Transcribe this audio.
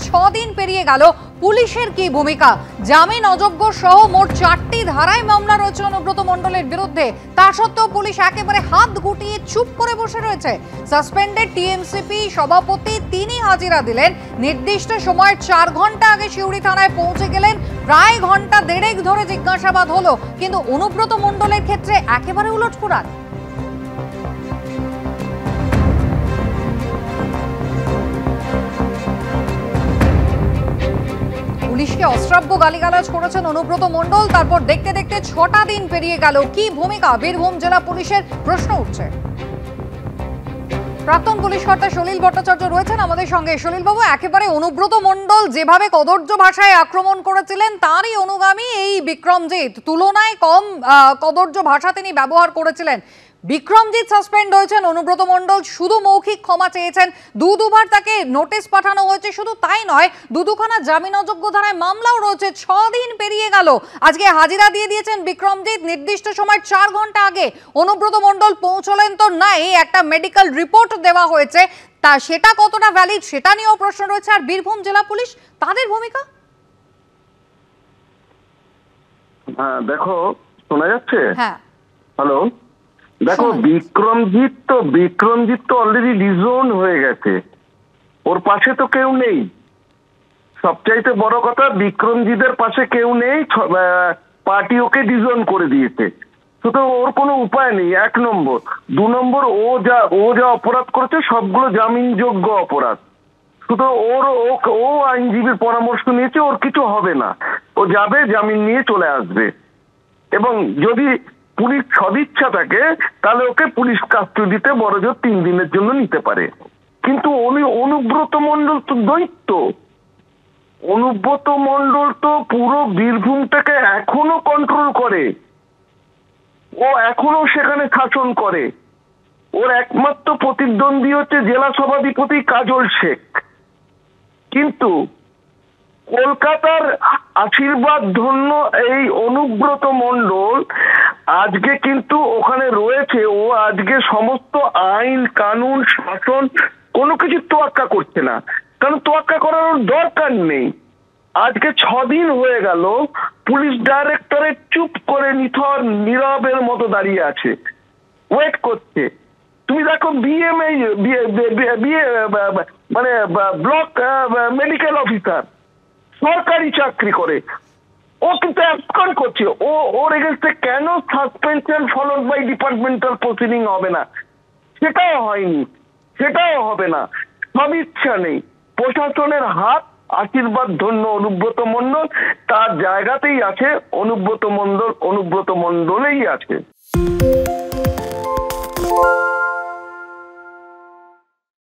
6 দিন পেরিয়ে গেল, পুলিশের কি ভূমিকা? জামিন অযোগ্য সহ মোট 4টি ধারায় মামলা রয়েছে অনুব্রত মণ্ডলের বিরুদ্ধে। তা সত্ত্বেও পুলিশ একেবারে হাত গুটিয়ে চুপ করে বসে রয়েছে। সাসপেন্ডেড টিএমসিপি সভাপতি তিনি হাজিরা দিলেন নির্দিষ্ট সময়ের 4 ঘন্টা আগে সিউড়ি থানায় পৌঁছে গেলেন। প্রায় ঘন্টা দেড়েক ধরে জিজ্ঞাসাবাদ হলো, কিন্তু অনুব্রত মণ্ডলের ক্ষেত্রে একেবারে উলটপুরাণ। পুলিশকে অশ্রাব্য গালিগালাজ করেছেন অনুব্রত মণ্ডল। তারপর দেখতে দেখতে 6টা দিন পেরিয়ে গেল, কি ভূমিকা বীরভূম জেলা পুলিশের? প্রশ্ন উঠছে। প্রাক্তন পুলিশ কর্তা সলিল ভট্টাচার্য রয়েছেন আমাদের সঙ্গে। সলিল বাবু, একেবারে অনুব্রত মণ্ডল যেভাবে কদর্য ভাষায় আক্রমণ করেছিলেন, তারই অনুগামী এই বিক্রমজিৎ তুলনায় কম কদর্য ভাষা তিনি ব্যবহার করেছিলেন। বিক্রমজিৎ সাসপেন্ড হয়েছেন, অনুব্রত মণ্ডল শুধু মৌখিক ক্ষমা চেয়েছেন। দুবার তাকে নোটিশ পাঠানো হয়েছে, শুধু তাই নয়, দুখানা জামিন অযোগ্য ধারায় মামলাও রয়েছে। 6 দিন পেরিয়ে গেল, আজকে হাজিরা দিয়ে দিয়েছেন বিক্রমজিৎ নির্দিষ্ট সময় 4 ঘন্টা আগে। অনুব্রত মণ্ডল পৌঁছলেন তো নাই, একটা মেডিকেল রিপোর্ট দেওয়া হয়েছে, তা সেটা কতটা ভ্যালিড সেটা নিয়েও প্রশ্ন রয়েছে। আর বীরভূম জেলা পুলিশ, তাদের ভূমিকা? হ্যাঁ দেখো, শোনা যাচ্ছে? হ্যাঁ, হ্যালো। দেখো, বিক্রমজিৎ তো অলরেডি ডিজোন হয়ে গেছে, ওর পাশে তো কেউ নেই। সবচাইতে বড় কথা, বিক্রমজিতের পাশে কেউ নেই, পার্টি ওকে ডিজোন করে দিয়েছে। সুতরাং ওর কোনো উপায় নেই, 1 নম্বর। 2 নম্বর, ও যা অপরাধ করেছে সবগুলো জামিনযোগ্য অপরাধ। সুতরাং ও আইনজীবীর পরামর্শ নিয়েছে, ওর কিছু হবে না, ও যাবে, জামিন নিয়ে চলে আসবে। এবং যদি পুলিশ সদিচ্ছা থাকে তাহলে ওকে পুলিশ কাস্টডিতে বড়জোর 3 দিনের জন্য নিতে পারে। কিন্তু অনুব্রত মণ্ডল তো দৈত্য। অনুব্রত মণ্ডল তো পুরো বীরভূমটাকে এখনো কন্ট্রোল করে, ও এখনো সেখানে শাসন করে। ওর একমাত্র প্রতিদ্বন্দ্বী হচ্ছে জেলা সভাধিপতি কাজল শেখ। কিন্তু কলকাতার আশীর্বাদ ধন্য এই অনুব্রত মণ্ডল আজকে কিন্তু ওখানে রয়েছে। ও আজকে সমস্ত আইন কানুন শাসন কোনো কিছু তোয়াক্কা করছে না, কারণ তোয়াক্কা করার দরকার নেই। আজকে 6 দিন হয়ে গেল, পুলিশ ডাইরেক্টরেট চুপ করে নিথর নীরবের মতো দাঁড়িয়ে আছে, ওয়েট করছে। তুমি দেখো, মানে ব্লক মেডিকেল অফিসার, সরকারি চাকরি করে, ও কিন্তু অ্যাবসকন্ড করছে। ওর এগেইনস্টে কেন suspension followed by departmental proceeding হবে না? সেটাও হয়নি, সেটাও হবে না। সব ইচ্ছা নেই, প্রশাসনের হাত আশীর্বাদ ধন্য অনুব্রত মণ্ডল তার জায়গাতেই আছে। অনুব্রত মণ্ডলেই আছে।